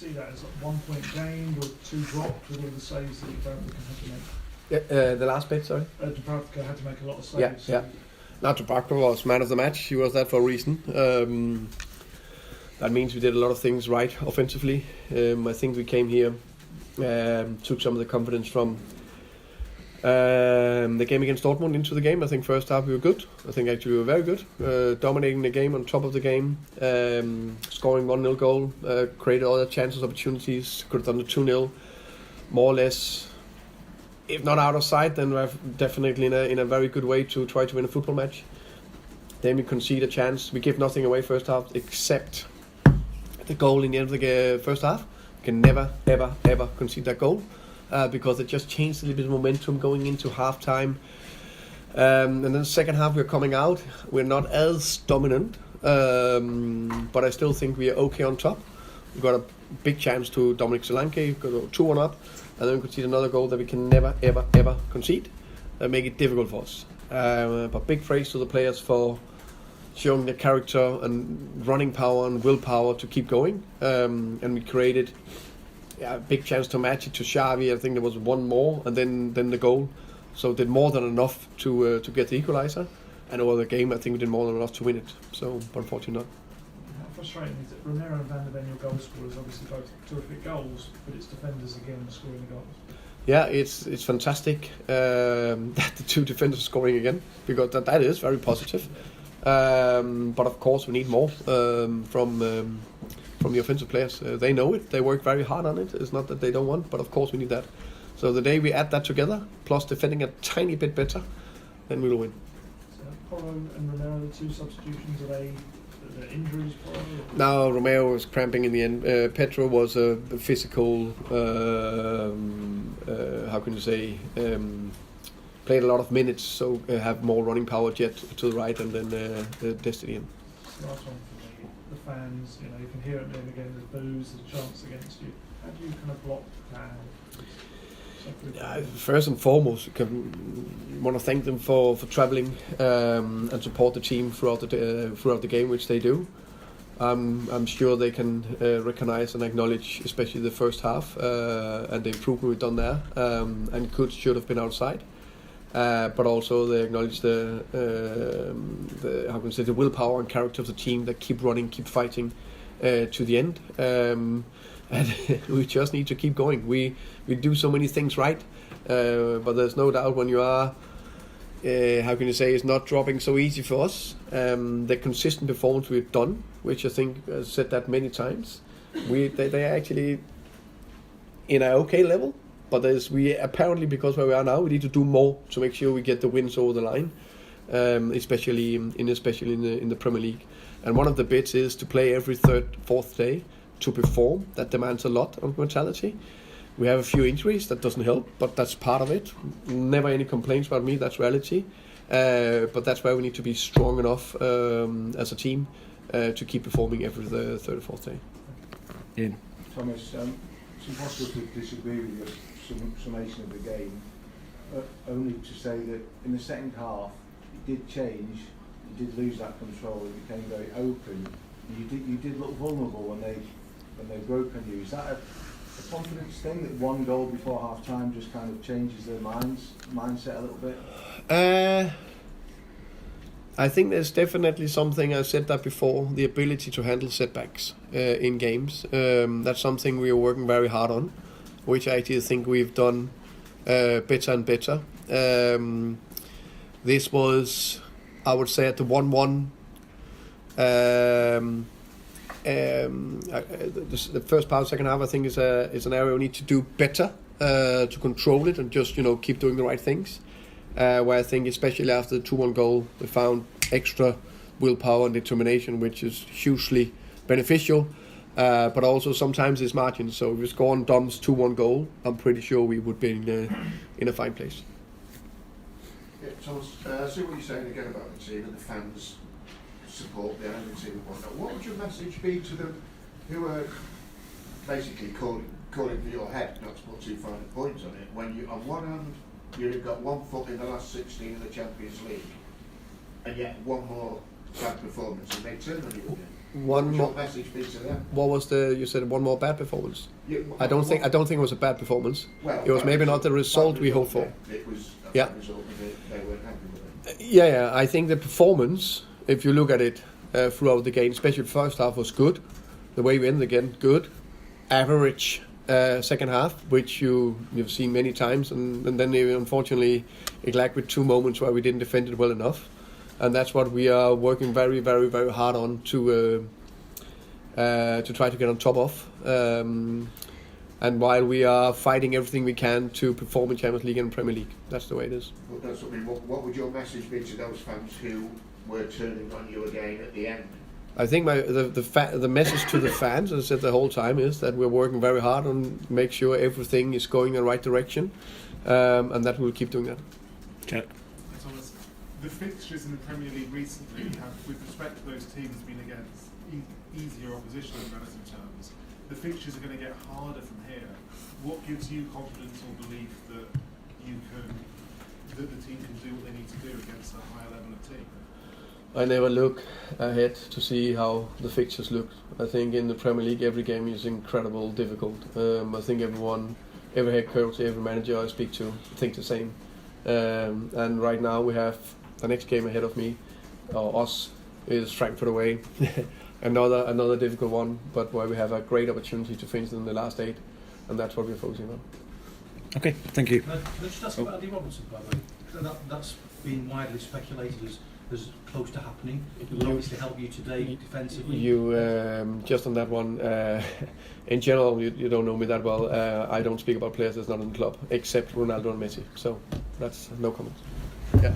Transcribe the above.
see that as a 1 point gained or 2 dropped with all the saves that Dubravka had to make? The last bit, sorry? Dubravka had to make a lot of saves. Yeah. Now Dubravka was man of the match. He was that for a reason. That means we did a lot of things right offensively. I think we came here, took some of the confidence from the game against Dortmund into the game. I think first half we were good. I think actually we were very good. Dominating the game, on top of the game, scoring 1-0 goal, created other chances, opportunities, could have done the 2-0, more or less. If not out of sight, then we're definitely in a very good way to try to win a football match. Then we concede a chance. We give nothing away first half except the goal in the end of the first half. We can never, ever, ever concede that goal because it just changed a little bit of momentum going into half-time. And then the second half we're coming out. We're not as dominant, but I still think we are okay on top. We got a big chance to Dominic Solanke, got 2-1 up, and then we concede another goal that we can never, ever, ever concede. Make it difficult for us. But big praise to the players for showing their character and running power and willpower to keep going. And we created a big chance to match it to Xavi. I think there was one more, and then the goal. So did more than enough to get the equaliser. And over the game, I think we did more than enough to win it. So, but unfortunately not. How frustrating is it? Roméro and Van der Ven, your goal scorers, obviously both terrific goals, but it's defenders again scoring the goals. Yeah, it's fantastic that the two defenders are scoring again, because that is very positive. But of course we need more from the offensive players. They know it. They work very hard on it. It's not that they don't want, but of course we need that. So the day we add that together, plus defending a tiny bit better, then we will win. So Porro and Roméro, the two substitutions, are they injuries? No, Roméro was cramping in the end. Pedro was a physical, how can you say, played a lot of minutes, so have more running power jet to the right, and then Destiny in. Last one for me. The fans, you can hear it then again, there's boos, there's chants against you. How do you kind of block that? First and foremost, want to thank them for travelling and support the team throughout the game, which they do. I'm sure they can recognise and acknowledge, especially the first half and the improvement we've done there, and should have been outside. But also they acknowledge the willpower and character of the team that keep running, keep fighting to the end. And we just need to keep going. We do so many things right, but there's no doubt when you are, it's not dropping so easy for us. The consistent performance we've done, which I think I've said that many times, they are actually in an okay level. But we apparently, because where we are now, we need to do more to make sure we get the wins over the line, especially in the Premier League. And one of the bits is to play every fourth day to perform. That demands a lot of mentality. We have a few injuries, that doesn't help, but that's part of it. Never any complaints about me, that's reality. But that's why we need to be strong enough as a team to keep performing every third or fourth day. Ian. Thomas, it's impossible to disagree with your summation of the game, only to say that in the second half it did change, you did lose that control, it became very open, and you did look vulnerable when they broke on you. Is that a confidence thing, that one goal before half time just kind of changes their mindset a little bit? I think there's definitely something, I've said that before, the ability to handle setbacks in games. That's something we are working very hard on, which I actually think we've done better and better. This was, I would say, at the 1-1. The first part of the second half, I think, is an area we need to do better to control it and just keep doing the right things. Where I think, especially after the 2-1 goal, we found extra willpower and determination, which is hugely beneficial. But also sometimes it's margins. So if we score on Dom's 2-1 goal, I'm pretty sure we would be in a fine place. Yeah, Thomas, I see what you're saying again about the team and the fans support behind the team and whatnot. What would your message be to them who are basically calling for your head, not to put too fine a point on it, when you, on one hand, you've got 1 foot in the last 16 of the Champions League, and yet one more bad performance and they turn on you again? One would more. your message be to them? What was you said one more bad performance? I don't think it was a bad performance. Well, It was maybe not the result we hoped for. It was a Yeah. bad result, and they weren't happy with it. Yeah. I think the performance, if you look at it throughout the game, especially the first half, was good. The way we ended again, good. Average second half, which you've seen many times, and then they unfortunately it lacked with 2 moments where we didn't defend it well enough, and that's what we are working very, very, very hard on to try to get on top of. And while we are fighting everything we can to perform in Champions League and Premier League, that's the way it is. Well, that's what I mean. What would your message be to those fans who were turning on you again at the end? I think the message to the fans, as I said the whole time, is that we're working very hard on make sure everything is going in the right direction, and that we'll keep doing that. Jack. Thomas, the fixtures in the Premier League recently have, with respect to those teams, been against easier opposition in relative terms. The fixtures are going to get harder from here. What gives you confidence or belief that the team can do what they need to do against a higher level of team? I never look ahead to see how the fixtures look. I think in the Premier League every game is incredibly difficult. I think every head coach, every manager I speak to think the same. And right now we have the next game ahead of me, or us, is Frankfurt away. another difficult one, but where we have a great opportunity to finish in the last 8, and that's what we're focusing on. Okay, thank you. Can I just ask about Andy Robertson, by the way? 'Cause that's been widely speculated as close to happening. It will obviously help you today defensively. Just on that one, in general, you don't know me that well. I don't speak about players that's not in the club, except Ronaldo and Messi. So that's no comment. Yeah.